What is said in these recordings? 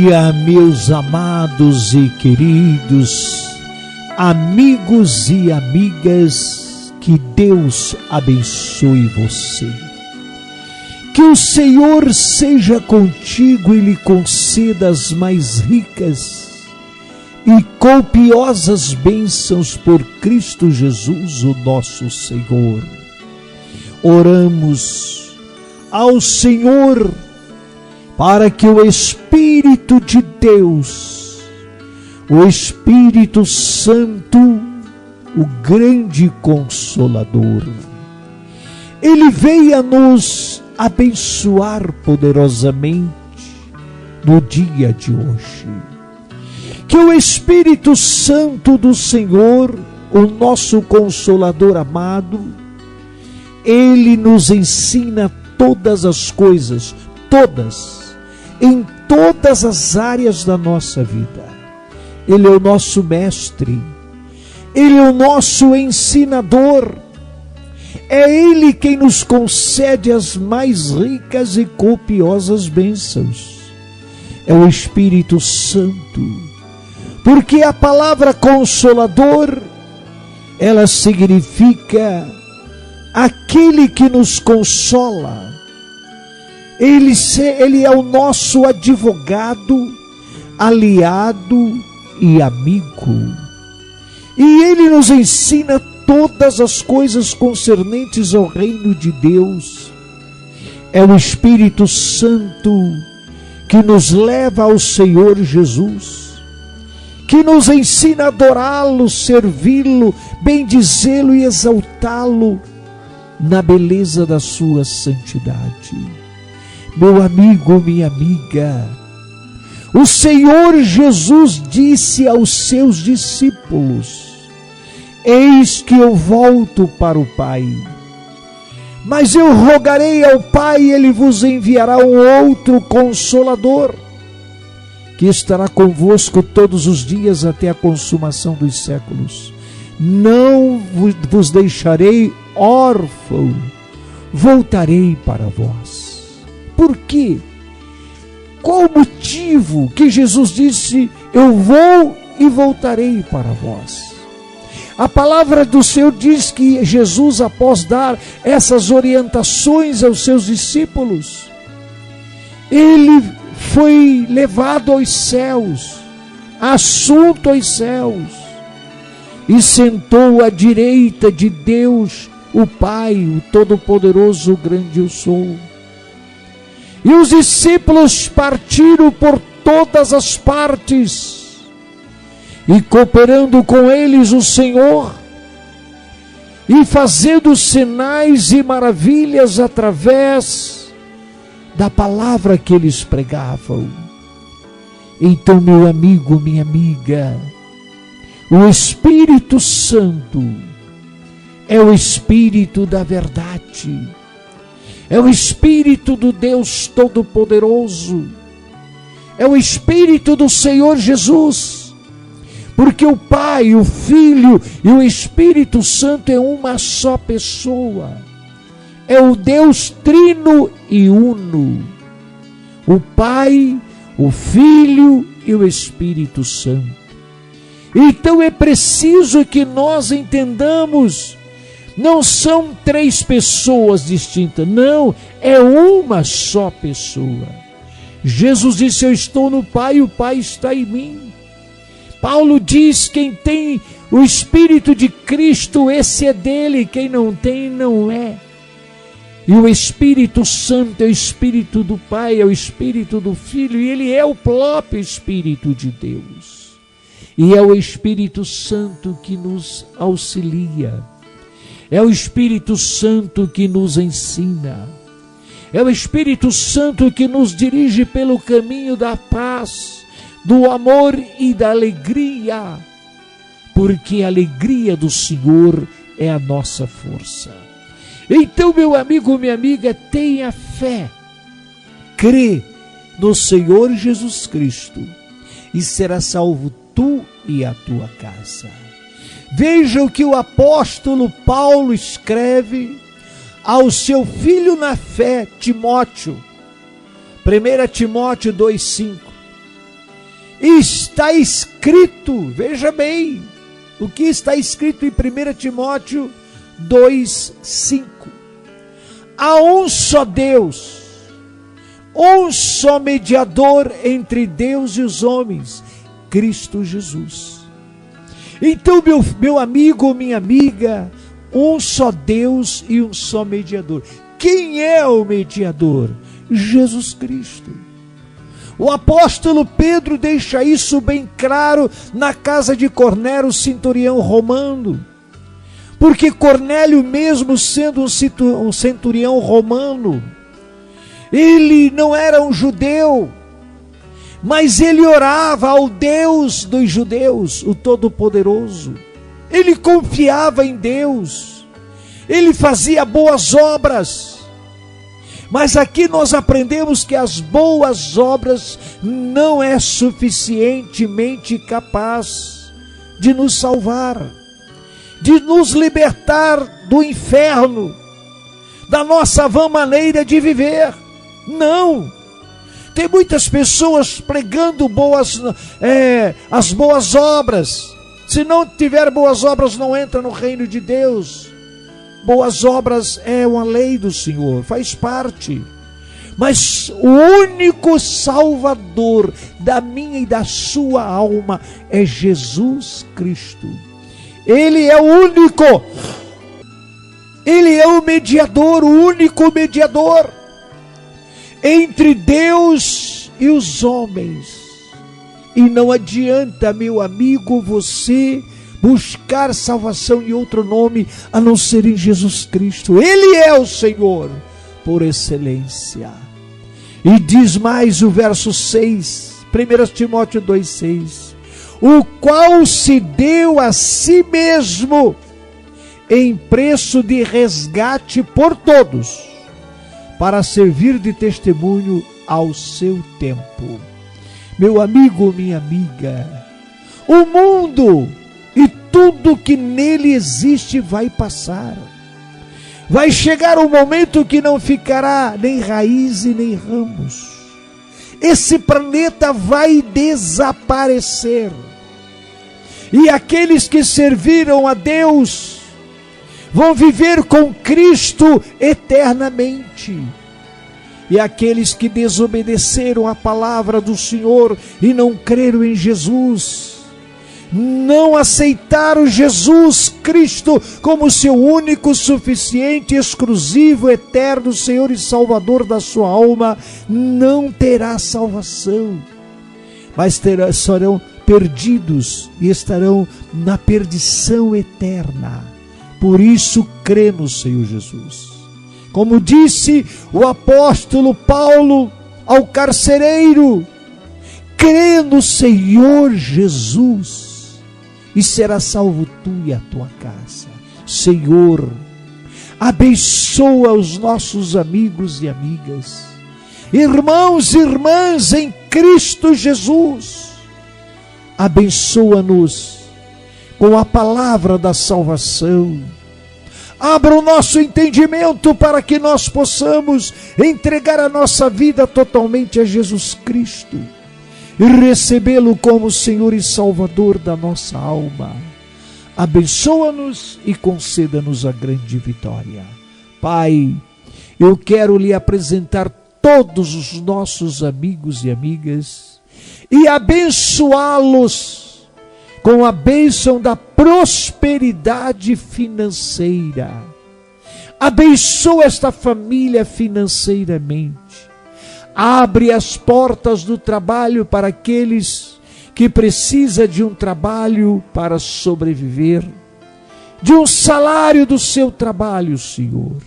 dia, meus amados e queridos amigos e amigas, que Deus abençoe você. Que o Senhor seja contigo e lhe conceda as mais ricas e copiosas bênçãos por Cristo Jesus, o nosso Senhor. Oramos ao Senhor para que o Espírito de Deus, o Espírito Santo, o grande Consolador, Ele venha nos abençoar poderosamente no dia de hoje. Que o Espírito Santo do Senhor, o nosso Consolador amado, Ele nos ensina todas as coisas, em todas as áreas da nossa vida. Ele é o nosso mestre, Ele é o nosso ensinador, é Ele quem nos concede as mais ricas e copiosas bênçãos. É o Espírito Santo, porque a palavra Consolador, ela significa aquele que nos consola. Ele é o nosso advogado, aliado e amigo. E Ele nos ensina todas as coisas concernentes ao reino de Deus. É o Espírito Santo que nos leva ao Senhor Jesus, que nos ensina a adorá-lo, servi-lo, bendizê-lo e exaltá-lo na beleza da sua santidade. Meu amigo, minha amiga, o Senhor Jesus disse aos seus discípulos: eis que eu volto para o Pai, mas eu rogarei ao Pai e Ele vos enviará um outro Consolador, que estará convosco todos os dias até a consumação dos séculos. Não vos deixarei órfão, voltarei para vós. Por quê? Qual o motivo que Jesus disse: eu vou e voltarei para vós? A palavra do Senhor diz que Jesus, após dar essas orientações aos seus discípulos, Ele foi levado aos céus, assunto aos céus, e sentou à direita de Deus, o Pai, o Todo-Poderoso, o grande eu sou. E os discípulos partiram por todas as partes, e cooperando com eles o Senhor, e fazendo sinais e maravilhas através da palavra que eles pregavam. Então, meu amigo, minha amiga, o Espírito Santo é o Espírito da verdade, é o Espírito do Deus Todo-Poderoso, é o Espírito do Senhor Jesus, porque o Pai, o Filho e o Espírito Santo é uma só pessoa, é o Deus Trino e Uno, o Pai, o Filho e o Espírito Santo. Então é preciso que nós entendamos, não são três pessoas distintas, não, é uma só pessoa. Jesus disse: eu estou no Pai e o Pai está em mim. Paulo diz: quem tem o Espírito de Cristo, esse é dele, quem não tem, não é. E o Espírito Santo é o Espírito do Pai, é o Espírito do Filho, e Ele é o próprio Espírito de Deus. E é o Espírito Santo que nos auxilia, é o Espírito Santo que nos ensina, é o Espírito Santo que nos dirige pelo caminho da paz, do amor e da alegria, porque a alegria do Senhor é a nossa força. Então, meu amigo, minha amiga, tenha fé, crê no Senhor Jesus Cristo e será salvo tu e a tua casa. Veja o que o apóstolo Paulo escreve ao seu filho na fé, Timóteo. 1 Timóteo 2,5. está escrito, veja bem, o que está escrito em 1 Timóteo 2:5. Há um só Deus, um só mediador entre Deus e os homens, Cristo Jesus. Então, meu amigo, minha amiga, um só Deus e um só mediador. Quem é o mediador? Jesus Cristo. O apóstolo Pedro deixa isso bem claro na casa de Cornélio, centurião romano. Porque Cornélio, mesmo sendo um centurião romano, ele não era um judeu, mas ele orava ao Deus dos judeus, o Todo-Poderoso. Ele confiava em Deus, ele fazia boas obras. Mas aqui nós aprendemos que as boas obras não é suficientemente capaz de nos salvar, de nos libertar do inferno, da nossa vã maneira de viver. Não! Tem muitas pessoas pregando as boas obras. Se não tiver boas obras, não entra no reino de Deus. Boas obras é uma lei do Senhor, faz parte. Mas o único Salvador da minha e da sua alma é Jesus Cristo. Ele é o único. Ele é o mediador, o único mediador entre Deus e os homens. E não adianta, meu amigo, você buscar salvação em outro nome a não ser em Jesus Cristo. Ele é o Senhor por excelência. E diz mais o verso 6, 1 Timóteo 2,6: o qual se deu a si mesmo em preço de resgate por todos, para servir de testemunho ao seu tempo. Meu amigo, minha amiga, o mundo e tudo que nele existe vai passar. Vai chegar um momento que não ficará nem raiz e nem ramos. Esse planeta vai desaparecer. E aqueles que serviram a Deus vão viver com Cristo eternamente. E aqueles que desobedeceram a palavra do Senhor e não creram em Jesus, não aceitaram Jesus Cristo como seu único, suficiente, exclusivo, eterno Senhor e Salvador da sua alma, não terá salvação, mas serão perdidos e estarão na perdição eterna. Por isso, crê no Senhor Jesus. Como disse o apóstolo Paulo ao carcereiro: crê no Senhor Jesus e será salvo tu e a tua casa. Senhor, abençoa os nossos amigos e amigas, irmãos e irmãs em Cristo Jesus. Abençoa-nos com a palavra da salvação. Abra o nosso entendimento para que nós possamos entregar a nossa vida totalmente a Jesus Cristo e recebê-lo como Senhor e Salvador da nossa alma. Abençoa-nos e conceda-nos a grande vitória. Pai, eu quero lhe apresentar todos os nossos amigos e amigas e abençoá-los com a bênção da prosperidade financeira. Abençoa esta família financeiramente. Abre as portas do trabalho para aqueles que precisam de um trabalho para sobreviver, de um salário do seu trabalho, Senhor.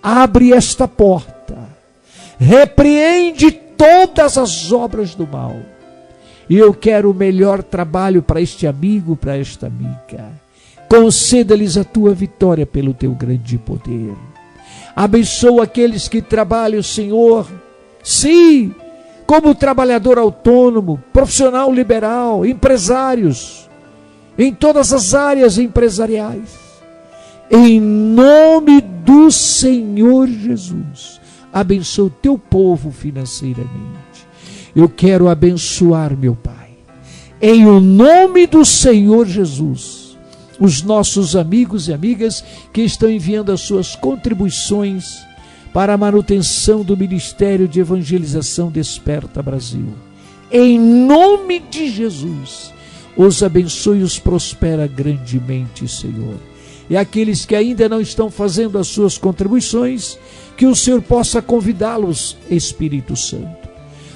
Abre esta porta. Repreende todas as obras do mal. E eu quero o melhor trabalho para este amigo, para esta amiga. Conceda-lhes a tua vitória pelo teu grande poder. Abençoa aqueles que trabalham, Senhor, sim, como trabalhador autônomo, profissional liberal, empresários, em todas as áreas empresariais. Em nome do Senhor Jesus, abençoa o teu povo financeiramente. Eu quero abençoar, meu Pai, em o nome do Senhor Jesus. Os nossos amigos e amigas que estão enviando as suas contribuições para a manutenção do Ministério de Evangelização Desperta Brasil. Em nome de Jesus, os abençoe e os prospera grandemente, Senhor. E aqueles que ainda não estão fazendo as suas contribuições, que o Senhor possa convidá-los, Espírito Santo,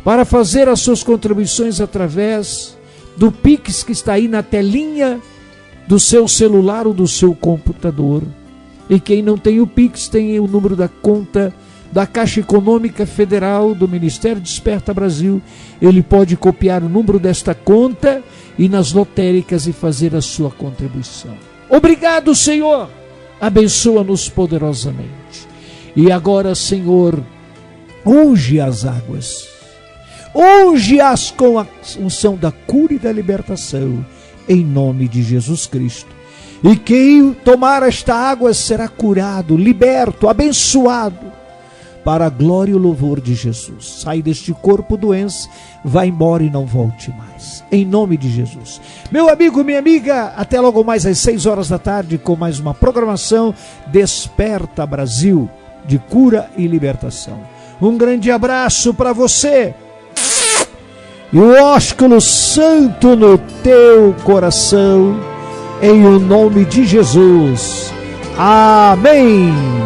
para fazer as suas contribuições através do Pix que está aí na telinha do seu celular ou do seu computador. E quem não tem o Pix tem o número da conta da Caixa Econômica Federal do Ministério Desperta Brasil. Ele pode copiar o número desta conta e nas lotéricas e fazer a sua contribuição. Obrigado, Senhor. Abençoa-nos poderosamente. E agora, Senhor, unge as águas. Unge-as com a unção da cura e da libertação, em nome de Jesus Cristo. E quem tomar esta água será curado, liberto, abençoado, para a glória e o louvor de Jesus. Sai deste corpo doença, vai embora e não volte mais, em nome de Jesus. Meu amigo, minha amiga, até logo mais às 6 horas da tarde com mais uma programação Desperta Brasil, de cura e libertação. Um grande abraço para você e o ósculo santo no teu coração, em o nome de Jesus. Amém.